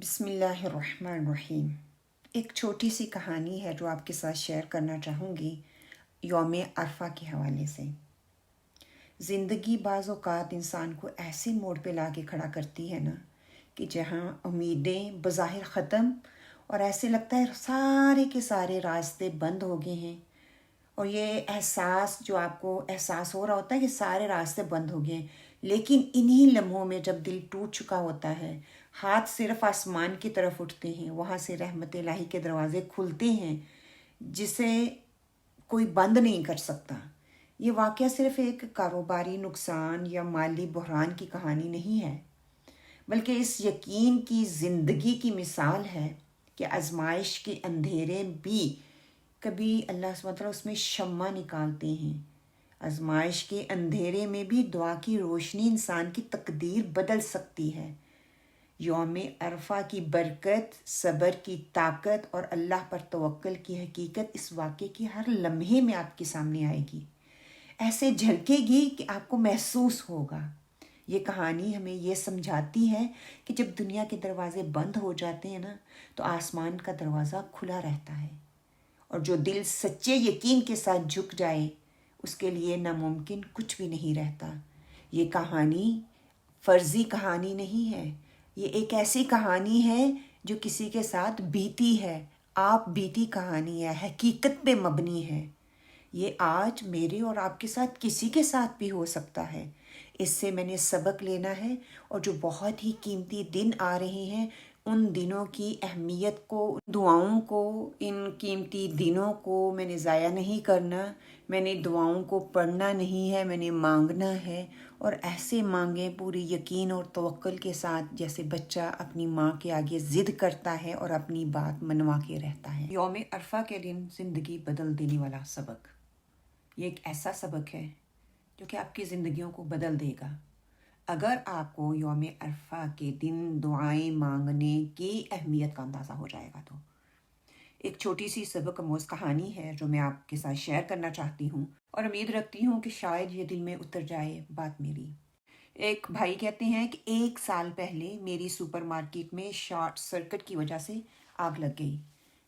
بسم اللہ الرحمن الرحیم۔ ایک چھوٹی سی کہانی ہے جو آپ کے ساتھ شیئر کرنا چاہوں گی یوم عرفہ کے حوالے سے۔ زندگی بعض اوقات انسان کو ایسے موڑ پہ لا کے کھڑا کرتی ہے نا کہ جہاں امیدیں بظاہر ختم اور ایسے لگتا ہے سارے کے سارے راستے بند ہو گئے ہیں، اور یہ احساس جو آپ کو احساس ہو رہا ہوتا ہے کہ سارے راستے بند ہو گئے ہیں، لیکن انہی لمحوں میں جب دل ٹوٹ چکا ہوتا ہے، ہاتھ صرف آسمان کی طرف اٹھتے ہیں، وہاں سے رحمت الہی کے دروازے کھلتے ہیں جسے کوئی بند نہیں کر سکتا۔ یہ واقعہ صرف ایک کاروباری نقصان یا مالی بحران کی کہانی نہیں ہے، بلکہ اس یقین کی زندگی کی مثال ہے کہ آزمائش کے اندھیرے بھی کبھی اللہ سبحانہ وتعالیٰ اس میں شمع نکالتے ہیں۔ آزمائش کے اندھیرے میں بھی دعا کی روشنی انسان کی تقدیر بدل سکتی ہے۔ یوم عرفہ کی برکت، صبر کی طاقت اور اللہ پر توکل کی حقیقت اس واقعے کی ہر لمحے میں آپ کے سامنے آئے گی، ایسے جھلکے گی کہ آپ کو محسوس ہوگا۔ یہ کہانی ہمیں یہ سمجھاتی ہے کہ جب دنیا کے دروازے بند ہو جاتے ہیں نا تو آسمان کا دروازہ کھلا رہتا ہے، اور جو دل سچے یقین کے ساتھ جھک جائے اس کے لیے ناممکن کچھ بھی نہیں رہتا۔ یہ کہانی فرضی کہانی نہیں ہے، یہ ایک ایسی کہانی ہے جو کسی کے ساتھ بیتی ہے، آپ بیتی کہانی ہے، حقیقت پہ مبنی ہے۔ یہ آج میرے اور آپ کے ساتھ کسی کے ساتھ بھی ہو سکتا ہے۔ اس سے میں نے سبق لینا ہے، اور جو بہت ہی قیمتی دن آ رہے ہیں ان دنوں کی اہمیت کو، دعاؤں کو، ان قیمتی دنوں کو میں نے ضائع نہیں کرنا۔ میں نے دعاؤں کو پڑھنا نہیں ہے، میں نے مانگنا ہے، اور ایسے مانگیں پوری یقین اور توکل کے ساتھ جیسے بچہ اپنی ماں کے آگے ضد کرتا ہے اور اپنی بات منوا کے رہتا ہے۔ یوم عرفہ کے دن زندگی بدل دینے والا سبق، یہ ایک ایسا سبق ہے جو کہ آپ کی زندگیوں کو بدل دے گا اگر آپ کو یوم عرفہ کے دن دعائیں مانگنے کی اہمیت کا اندازہ ہو جائے گا تو۔ ایک چھوٹی سی سبق آموز کہانی ہے جو میں آپ کے ساتھ شیئر کرنا چاہتی ہوں، اور امید رکھتی ہوں کہ شاید یہ دل میں اتر جائے بات میری۔ ایک بھائی کہتے ہیں کہ 1 سال پہلے میری سپر مارکیٹ میں شارٹ سرکٹ کی وجہ سے آگ لگ گئی،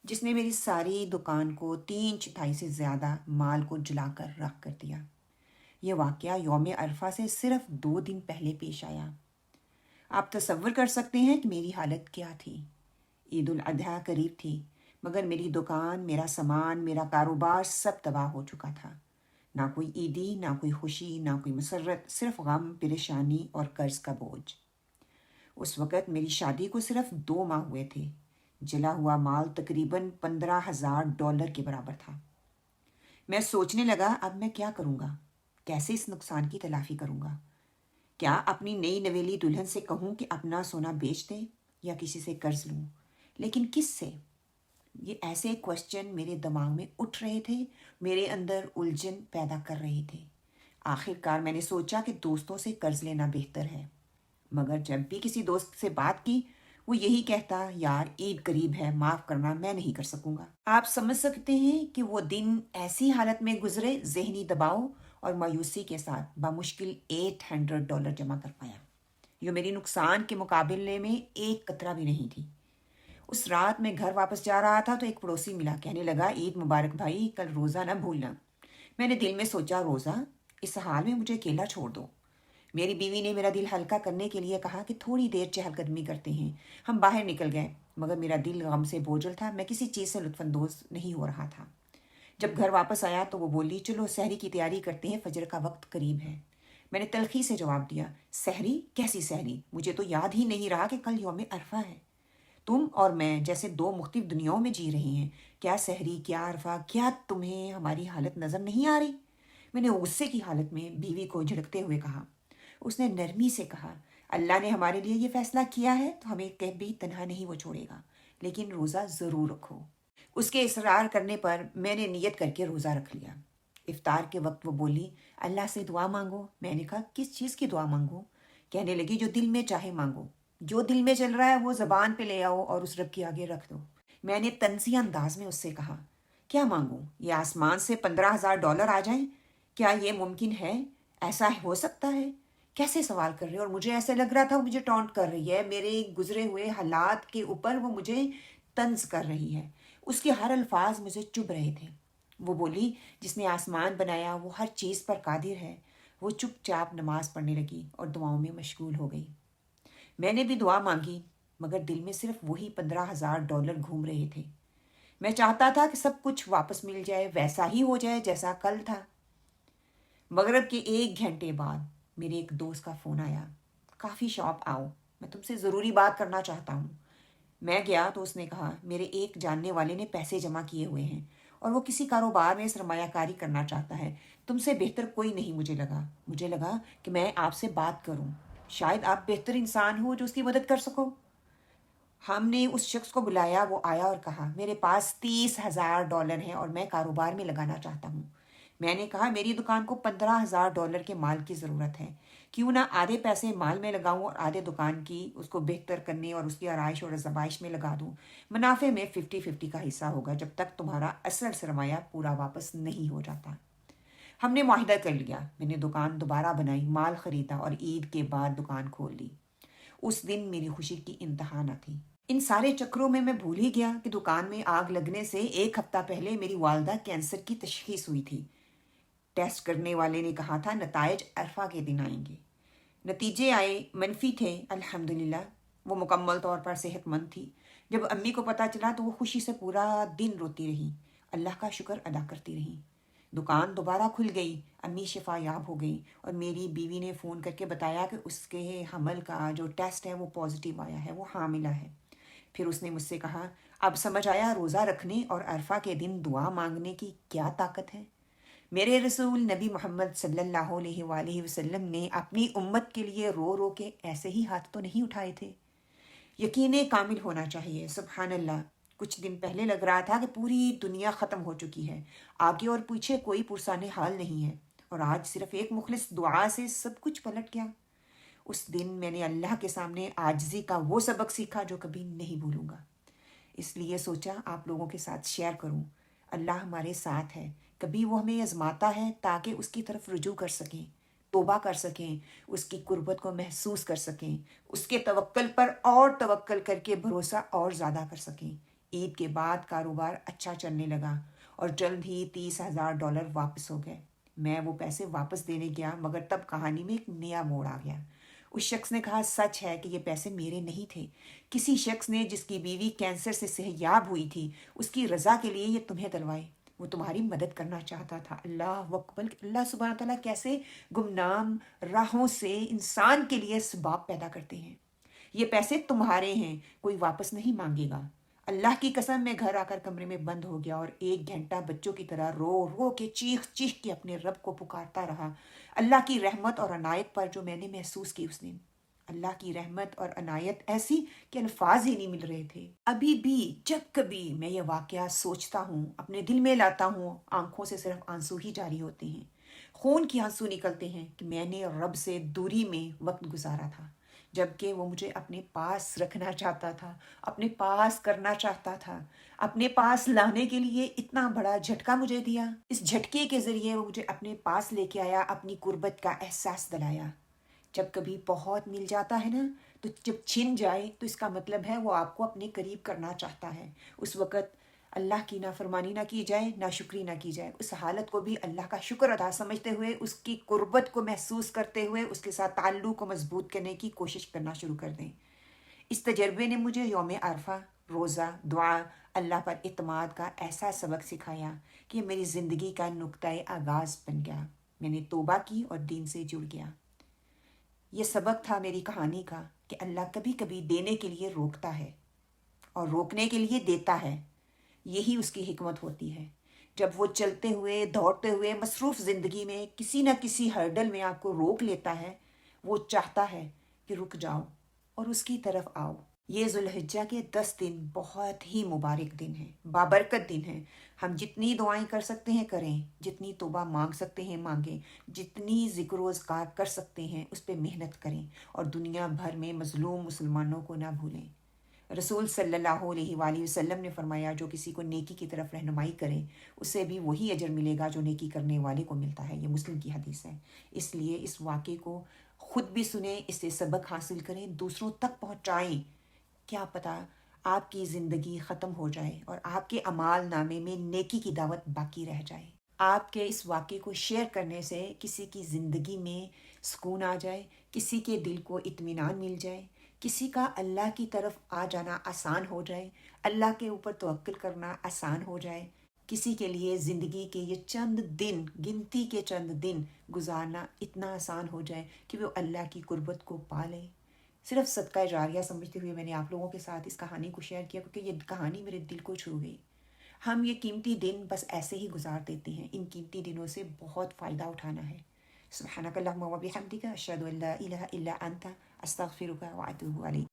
جس نے میری ساری دکان کو 3/4 سے زیادہ مال کو جلا کر راکھ کر دیا۔ یہ واقعہ یوم عرفہ سے صرف 2 دن پہلے پیش آیا۔ آپ تصور کر سکتے ہیں کہ میری حالت کیا تھی۔ عید الاضحیٰ قریب تھی، مگر میری دکان، میرا سامان، میرا کاروبار سب تباہ ہو چکا تھا۔ نہ کوئی عیدی، نہ کوئی خوشی، نہ کوئی مسرت، صرف غم، پریشانی اور قرض کا بوجھ۔ اس وقت میری شادی کو صرف 2 ماہ ہوئے تھے۔ جلا ہوا مال تقریباً $15,000 کے برابر تھا۔ میں سوچنے لگا اب میں کیا کروں گا، کیسے اس نقصان کی تلافی کروں گا؟ کیا اپنی نئی نویلی دلہن سے کہوں کہ اپنا سونا بیچ دے، یا کسی سے قرض لوں؟ لیکن کس سے؟ یہ ایسے کوشچن میرے دماغ میں اٹھ رہے تھے، میرے اندر الجھن پیدا کر رہے تھے۔ آخر کار میں نے سوچا کہ دوستوں سے قرض لینا بہتر ہے، مگر جب بھی کسی دوست سے بات کی وہ یہی کہتا، یار عید قریب ہے، معاف کرنا، میں نہیں کر سکوں گا۔ آپ سمجھ سکتے ہیں کہ وہ دن ایسی حالت میں گزرے، ذہنی دباؤ اور مایوسی کے ساتھ بمشکل $800 جمع کر پایا، جو میری نقصان کے مقابلے میں ایک قطرہ بھی نہیں تھی۔ اس رات میں گھر واپس جا رہا تھا تو ایک پڑوسی ملا، کہنے لگا عید مبارک بھائی، کل روزہ نہ بھولنا۔ میں نے دل میں سوچا روزہ؟ اس حال میں مجھے اکیلا چھوڑ دو۔ میری بیوی نے میرا دل ہلکا کرنے کے لیے کہا کہ تھوڑی دیر چہل قدمی کرتے ہیں۔ ہم باہر نکل گئے، مگر میرا دل غم سے بوجھل تھا، میں کسی چیز سے لطف اندوز نہیں ہو رہا تھا۔ جب گھر واپس آیا تو وہ بولی، چلو سحری کی تیاری کرتے ہیں، فجر کا وقت قریب ہے۔ میں نے تلخی سے جواب دیا، سحری؟ کیسی سحری؟ مجھے تو یاد ہی نہیں رہا کہ کل یوم عرفہ ہے۔ تم اور میں جیسے 2 مختلف دنیاؤں میں جی رہے ہیں، کیا سحری، کیا عرفہ، کیا تمہیں ہماری حالت نظر نہیں آ رہی؟ میں نے غصے کی حالت میں بیوی کو جھڑکتے ہوئے کہا۔ اس نے نرمی سے کہا، اللہ نے ہمارے لیے یہ فیصلہ کیا ہے تو ہمیں کبھی تنہا نہیں وہ چھوڑے گا، لیکن روزہ ضرور رکھو۔ اس کے اصرار کرنے پر میں نے نیت کر کے روزہ رکھ لیا۔ افطار کے وقت وہ بولی، اللہ سے دعا مانگو۔ میں نے کہا، کس چیز کی دعا مانگوں؟ کہنے لگی، جو دل میں چاہے مانگو، جو دل میں چل رہا ہے وہ زبان پہ لے آؤ اور اس رب کے آگے رکھ دو۔ میں نے طنزیہ انداز میں اس سے کہا، کیا مانگوں؟ یہ آسمان سے $15,000 آ جائیں؟ کیا یہ ممکن ہے؟ ایسا ہو سکتا ہے؟ کیسے سوال کر رہے ہیں؟ اور مجھے ایسا لگ رہا تھا وہ مجھے ٹونٹ کر رہی ہے، میرے گزرے ہوئے حالات کے اوپر وہ مجھے طنز کر رہی ہے۔ اس کے ہر الفاظ مجھے چبھ رہے تھے۔ وہ بولی، جس نے آسمان بنایا وہ ہر چیز پر قادر ہے۔ وہ چپ چاپ نماز پڑھنے لگی اور دعاؤں میں مشغول ہو گئی۔ میں نے بھی دعا مانگی، مگر دل میں صرف وہی $15,000 گھوم رہے تھے۔ میں چاہتا تھا کہ سب کچھ واپس مل جائے، ویسا ہی ہو جائے جیسا کل تھا۔ مغرب کے 1 گھنٹے بعد میرے ایک دوست کا فون آیا، کافی شاپ آؤ، میں تم سے ضروری بات کرنا چاہتا ہوں۔ میں گیا تو اس نے کہا، میرے ایک جاننے والے نے پیسے جمع کیے ہوئے ہیں اور وہ کسی کاروبار میں سرمایہ کاری کرنا چاہتا ہے۔ تم سے بہتر کوئی نہیں مجھے لگا کہ میں آپ سے بات کروں، شاید آپ بہتر انسان ہو جو اس کی مدد کر سکو۔ ہم نے اس شخص کو بلایا، وہ آیا اور کہا، میرے پاس $30,000 ہیں اور میں کاروبار میں لگانا چاہتا ہوں۔ میں نے کہا، میری دکان کو $15,000 کے مال کی ضرورت ہے، کیوں نہ آدھے پیسے مال میں لگاؤں اور آدھے دکان کی اس کو بہتر کرنے اور اس کی آرائش اور زبائش میں لگا دوں۔ منافع میں 50-50 کا حصہ ہوگا جب تک تمہارا اصل سرمایہ پورا واپس نہیں ہو جاتا۔ ہم نے معاہدہ کر لیا۔ میں نے دکان دوبارہ بنائی، مال خریدا اور عید کے بعد دکان کھول لی۔ اس دن میری خوشی کی انتہا نہ تھی۔ ان سارے چکروں میں بھول ہی گیا کہ دکان میں آگ لگنے سے 1 ہفتہ پہلے میری والدہ کینسر کی تشخیص ہوئی تھی۔ ٹیسٹ کرنے والے نے کہا تھا نتائج عرفہ کے دن آئیں گے۔ نتیجے آئے، منفی تھے۔ الحمدللہ وہ مکمل طور پر صحت مند تھی۔ جب امی کو پتہ چلا تو وہ خوشی سے پورا دن روتی رہی، اللہ کا شکر ادا کرتی رہی۔ دکان دوبارہ کھل گئی، امی شفا یاب ہو گئی اور میری بیوی نے فون کر کے بتایا کہ اس کے حمل کا جو ٹیسٹ ہے وہ پازیٹیو آیا ہے، وہ حاملہ ہے۔ پھر اس نے مجھ سے کہا، اب سمجھ آیا روزہ رکھنے اور عرفہ کے دن دعا مانگنے کی کیا طاقت ہے۔ میرے رسول نبی محمد صلی اللہ علیہ وآلہ وسلم نے اپنی امت کے لیے رو رو کے ایسے ہی ہاتھ تو نہیں اٹھائے تھے۔ یقین کامل ہونا چاہیے۔ سبحان اللہ، کچھ دن پہلے لگ رہا تھا کہ پوری دنیا ختم ہو چکی ہے، آگے اور پیچھے کوئی پرسان حال نہیں ہے، اور آج صرف ایک مخلص دعا سے سب کچھ پلٹ گیا۔ اس دن میں نے اللہ کے سامنے عاجزی کا وہ سبق سیکھا جو کبھی نہیں بھولوں گا۔ اس لیے سوچا آپ لوگوں کے ساتھ شیئر کروں۔ اللہ ہمارے ساتھ ہے، کبھی وہ ہمیں آزماتا ہے تاکہ اس کی طرف رجوع کر سکیں، توبہ کر سکیں، اس کی قربت کو محسوس کر سکیں، اس کے توکل پر اور توکل کر کے بھروسہ اور زیادہ کر سکیں۔ عید کے بعد کاروبار اچھا چلنے لگا اور جلد ہی $30,000 واپس ہو گئے۔ میں وہ پیسے واپس دینے گیا، مگر تب کہانی میں ایک نیا موڑ آ گیا۔ اس شخص نے کہا، سچ ہے کہ یہ پیسے میرے نہیں تھے، کسی شخص نے جس کی بیوی کینسر سے صحتیاب ہوئی تھی، اس کی رضا کے لیے یہ تمہیں دلوائے۔ وہ تمہاری مدد کرنا چاہتا تھا۔ اللہ اکبر! اللہ سبحانہ تعالیٰ کیسے گمنام راہوں سے انسان کے لیے اسباب پیدا کرتے ہیں۔ یہ پیسے تمہارے ہیں، کوئی واپس نہیں مانگے گا۔ اللہ کی قسم، میں گھر آ کر کمرے میں بند ہو گیا اور 1 گھنٹہ بچوں کی طرح رو رو کے چیخ چیخ کے اپنے رب کو پکارتا رہا، اللہ کی رحمت اور عنایت پر جو میں نے محسوس کی اس دن۔ اللہ کی رحمت اور عنایت ایسی کہ الفاظ ہی نہیں مل رہے تھے۔ ابھی بھی جب کبھی میں یہ واقعہ سوچتا ہوں، اپنے دل میں لاتا ہوں، آنکھوں سے صرف آنسو ہی جاری ہوتے ہیں، خون کی آنسو نکلتے ہیں کہ میں نے رب سے دوری میں وقت گزارا تھا، جبکہ وہ مجھے اپنے پاس رکھنا چاہتا تھا، اپنے پاس کرنا چاہتا تھا، اپنے پاس لانے کے لیے اتنا بڑا جھٹکا مجھے دیا۔ اس جھٹکے کے ذریعے وہ مجھے اپنے پاس لے کے آیا، اپنی قربت کا احساس دلایا۔ جب کبھی بہت مل جاتا ہے نا، تو جب چھن جائے تو اس کا مطلب ہے وہ آپ کو اپنے قریب کرنا چاہتا ہے۔ اس وقت اللہ کی نافرمانی نہ کی جائے، ناشکری نہ کی جائے۔ اس حالت کو بھی اللہ کا شکر ادا سمجھتے ہوئے، اس کی قربت کو محسوس کرتے ہوئے، اس کے ساتھ تعلق کو مضبوط کرنے کی کوشش کرنا شروع کر دیں۔ اس تجربے نے مجھے یوم عرفہ، روزہ، دعا، اللہ پر اعتماد کا ایسا سبق سکھایا کہ یہ میری زندگی کا نقطۂ آغاز بن گیا۔ میں نے توبہ کی اور دین سے جڑ گیا۔ یہ سبق تھا میری کہانی کا کہ اللہ کبھی کبھی دینے کے لیے روکتا ہے اور روکنے کے لیے دیتا ہے۔ یہی اس کی حکمت ہوتی ہے۔ جب وہ چلتے ہوئے، دوڑتے ہوئے مصروف زندگی میں کسی نہ کسی ہرڈل میں آپ کو روک لیتا ہے، وہ چاہتا ہے کہ رک جاؤ اور اس کی طرف آؤ۔ یہ ذوالحجہ کے 10 دن بہت ہی مبارک دن ہیں، بابرکت دن ہیں۔ ہم جتنی دعائیں کر سکتے ہیں کریں، جتنی توبہ مانگ سکتے ہیں مانگیں، جتنی ذکر و اذکار کر سکتے ہیں اس پہ محنت کریں، اور دنیا بھر میں مظلوم مسلمانوں کو نہ بھولیں۔ رسول صلی اللہ علیہ وآلہ وسلم نے فرمایا، جو کسی کو نیکی کی طرف رہنمائی کرے اسے بھی وہی اجر ملے گا جو نیکی کرنے والے کو ملتا ہے۔ یہ مسلم کی حدیث ہے۔ اس لیے اس واقعے کو خود بھی سنیں، اس سے سبق حاصل کریں، دوسروں تک پہنچائیں۔ کیا پتہ آپ کی زندگی ختم ہو جائے اور آپ کے اعمال نامے میں نیکی کی دعوت باقی رہ جائے۔ آپ کے اس واقعے کو شیئر کرنے سے کسی کی زندگی میں سکون آ جائے، کسی کے دل کو اطمینان مل جائے، کسی کا اللہ کی طرف آ جانا آسان ہو جائے، اللہ کے اوپر توکل کرنا آسان ہو جائے، کسی کے لیے زندگی کے یہ چند دن، گنتی کے چند دن گزارنا اتنا آسان ہو جائے کہ وہ اللہ کی قربت کو پا لے۔ صرف صدقہ جاریہ سمجھتے ہوئے میں نے آپ لوگوں کے ساتھ اس کہانی کو شیئر کیا، کیونکہ یہ کہانی میرے دل کو چھو گئی۔ ہم یہ قیمتی دن بس ایسے ہی گزار دیتے ہیں، ان قیمتی دنوں سے بہت فائدہ اٹھانا ہے۔ سبحانک اللہم و بحمدک، اشہد ان لا الہ الا انت، استغفرک و اتوب الیک۔